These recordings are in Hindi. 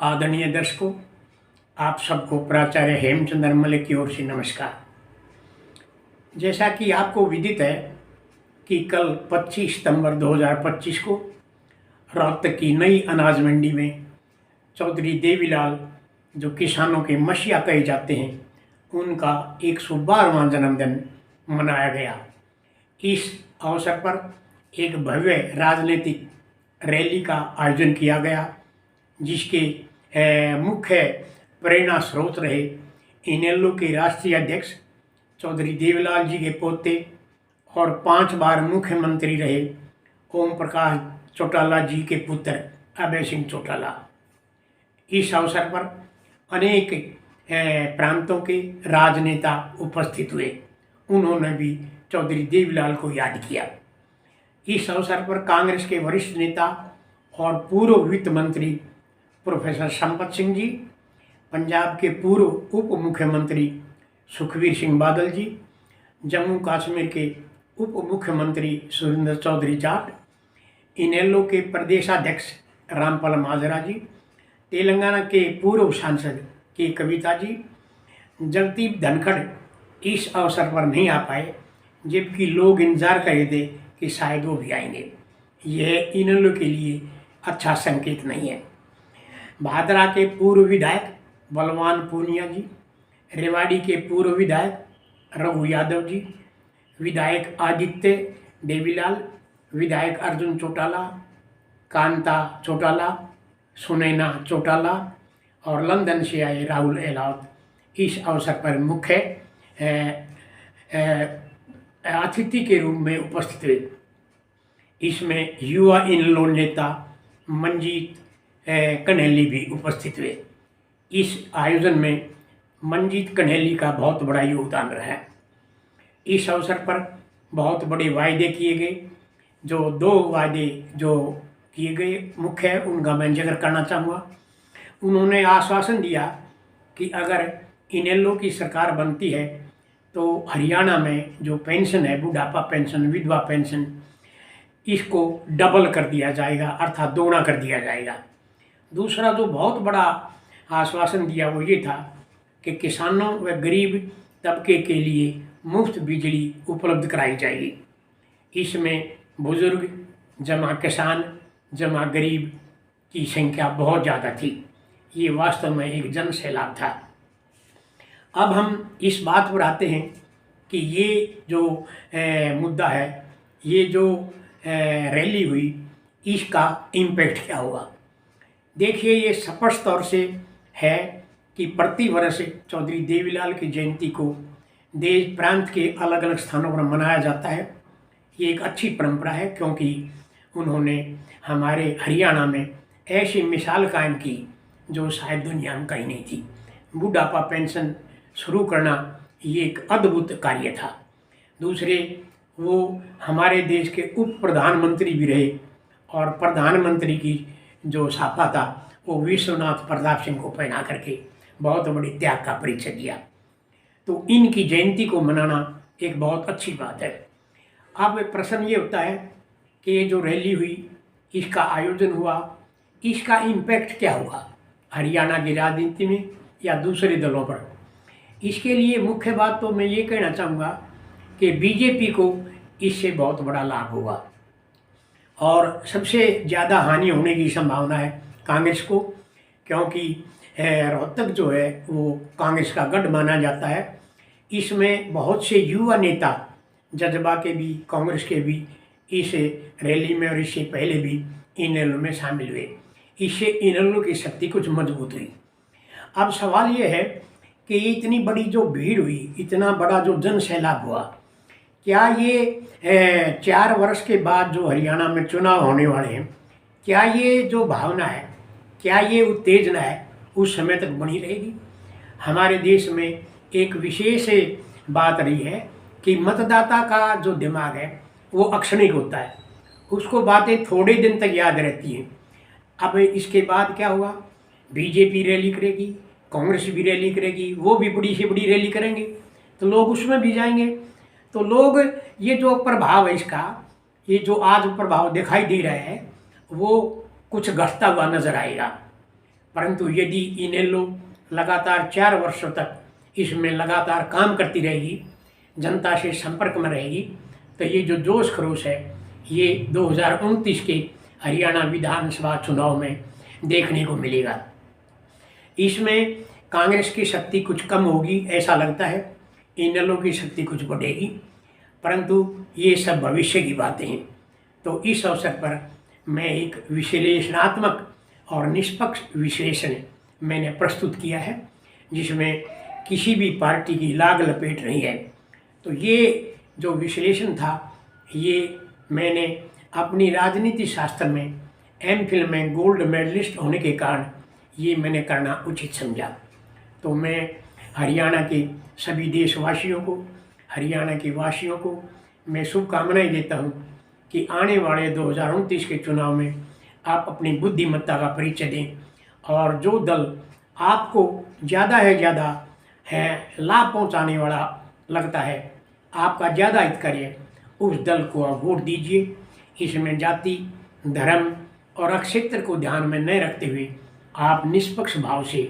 आदरणीय दर्शकों, आप सबको प्राचार्य हेमचंद नरमले की ओर से नमस्कार। जैसा कि आपको विदित है कि कल 25 सितंबर 2025 को रोहतक की नई अनाज मंडी में चौधरी देवीलाल, जो किसानों के मसीहा कहे जाते हैं, उनका 112वां जन्मदिन मनाया गया। इस अवसर पर एक भव्य राजनीतिक रैली का आयोजन किया गया, जिसके मुख्य प्रेरणा स्रोत रहे इनेलो के राष्ट्रीय अध्यक्ष चौधरी देवीलाल जी के पोते और 5 बार मुख्यमंत्री रहे ओम प्रकाश चौटाला जी के पुत्र अभय सिंह चौटाला। इस अवसर पर अनेक प्रांतों के राजनेता उपस्थित हुए। उन्होंने भी चौधरी देवीलाल को याद किया। इस अवसर पर कांग्रेस के वरिष्ठ नेता और पूर्व वित्त मंत्री प्रोफेसर संपत सिंह जी, पंजाब के पूर्व उप मुख्यमंत्री सुखबीर सिंह बादल जी, जम्मू कश्मीर के उप मुख्यमंत्री सुरेंद्र चौधरी जाट, इनेलो के प्रदेशाध्यक्ष रामपाल माजरा जी, तेलंगाना के पूर्व सांसद के कविता जी, जगदीप धनखड़ इस अवसर पर नहीं आ पाए, जबकि लोग इंतजार कर रहे थे कि शायद वो भी आएंगे। यह इनेलो के लिए अच्छा संकेत नहीं है। भादरा के पूर्व विधायक बलवान पूनिया जी, रेवाड़ी के पूर्व विधायक रघु यादव जी, विधायक आदित्य देवीलाल, विधायक अर्जुन चौटाला, कांता चौटाला, सुनैना चौटाला और लंदन से आए राहुल एलावत इस अवसर पर मुख्य अतिथि के रूप में उपस्थित हुए। इसमें युवा इनेलो नेता मंजीत कन्हेली भी उपस्थित हुए। इस आयोजन में मंजीत कन्हेली का बहुत बड़ा योगदान रहा है। इस अवसर पर बहुत बड़े वायदे किए गए। जो 2 वायदे जो किए गए मुख्य, उनका मैं जिक्र करना चाहूँगा। उन्होंने आश्वासन दिया कि अगर इनेलो की सरकार बनती है तो हरियाणा में जो पेंशन है, बुढ़ापा पेंशन, विधवा पेंशन, इसको डबल कर दिया जाएगा, अर्थात दोगुना कर दिया जाएगा। दूसरा जो बहुत बड़ा आश्वासन दिया वो ये था कि किसानों व गरीब तबके के लिए मुफ्त बिजली उपलब्ध कराई जाएगी। इसमें बुजुर्ग जमा किसान जमा गरीब की संख्या बहुत ज़्यादा थी। ये वास्तव में एक जन सैलाब था। अब हम इस बात पर आते हैं कि ये जो मुद्दा है, ये जो रैली हुई, इसका इम्पैक्ट क्या हुआ। देखिए, ये स्पष्ट तौर से है कि प्रति वर्ष चौधरी देवीलाल की जयंती को देश प्रांत के अलग अलग स्थानों पर मनाया जाता है। ये एक अच्छी परंपरा है, क्योंकि उन्होंने हमारे हरियाणा में ऐसी मिसाल कायम की जो शायद दुनिया में कहीं नहीं थी। बुढ़ापा पेंशन शुरू करना ये एक अद्भुत कार्य था। दूसरे, वो हमारे देश के उप प्रधानमंत्री भी रहे और प्रधानमंत्री की जो साफा था वो विश्वनाथ प्रताप सिंह को पहना करके बहुत बड़ी त्याग का परिचय दिया। तो इनकी जयंती को मनाना एक बहुत अच्छी बात है। अब प्रश्न ये होता है कि ये जो रैली हुई, इसका आयोजन हुआ, इसका इम्पैक्ट क्या हुआ हरियाणा की राजनीति में या दूसरे दलों पर। इसके लिए मुख्य बात तो मैं ये कहना चाहूँगा कि बीजेपी को इससे बहुत बड़ा लाभ होगा और सबसे ज़्यादा हानि होने की संभावना है कांग्रेस को, क्योंकि रोहतक जो है वो कांग्रेस का गढ़ माना जाता है। इसमें बहुत से युवा नेता जज्बा के भी, कांग्रेस के भी इस रैली में और इससे पहले भी इनेलो में शामिल हुए। इससे इनेलो की शक्ति कुछ मजबूत हुई। अब सवाल ये है कि इतनी बड़ी जो भीड़ हुई, इतना बड़ा जो जन सैलाब हुआ, क्या ये 4 वर्ष के बाद जो हरियाणा में चुनाव होने वाले हैं, क्या ये जो भावना है, क्या ये उत्तेजना है, उस समय तक बनी रहेगी। हमारे देश में एक विशेष बात रही है कि मतदाता का जो दिमाग है वो अक्षणिक होता है, उसको बातें थोड़े दिन तक याद रहती हैं। अब इसके बाद क्या हुआ, बीजेपी रैली करेगी, कांग्रेस भी रैली करेगी, वो भी बड़ी से बड़ी रैली करेंगे, तो लोग उसमें भी जाएंगे। तो लोग, ये जो प्रभाव है इसका, ये जो आज प्रभाव दिखाई दे रहा है, वो कुछ घटता हुआ नजर आएगा। परंतु यदि इनेलो लगातार 4 वर्षों तक इसमें लगातार काम करती रहेगी, जनता से संपर्क में रहेगी, तो ये जो जोश खरोश है ये 2029 के हरियाणा विधानसभा चुनाव में देखने को मिलेगा। इसमें कांग्रेस की शक्ति कुछ कम होगी ऐसा लगता है, इनेलो की शक्ति कुछ बढ़ेगी, परंतु ये सब भविष्य की बातें हैं। तो इस अवसर पर मैं एक विश्लेषणात्मक और निष्पक्ष विश्लेषण मैंने प्रस्तुत किया है, जिसमें किसी भी पार्टी की लाग लपेट नहीं है। तो ये जो विश्लेषण था ये मैंने अपनी राजनीति शास्त्र में एमफिल में गोल्ड मेडलिस्ट होने के कारण ये मैंने करना उचित समझा। तो मैं हरियाणा के सभी देशवासियों को, हरियाणा के वासियों को मैं शुभकामनाएं देता हूँ कि आने वाले 2029 के चुनाव में आप अपनी बुद्धिमत्ता का परिचय दें और जो दल आपको ज़्यादा लाभ पहुंचाने वाला लगता है, आपका ज़्यादा हित करे, उस दल को आप वोट दीजिए। इसमें जाति, धर्म और क्षेत्र को ध्यान में न रखते हुए आप निष्पक्ष भाव से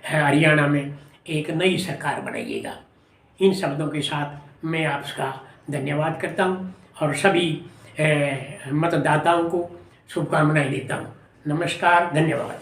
हरियाणा में एक नई सरकार बनाइएगा। इन शब्दों के साथ मैं आपका धन्यवाद करता हूँ और सभी मतदाताओं को शुभकामनाएं देता हूँ। नमस्कार, धन्यवाद।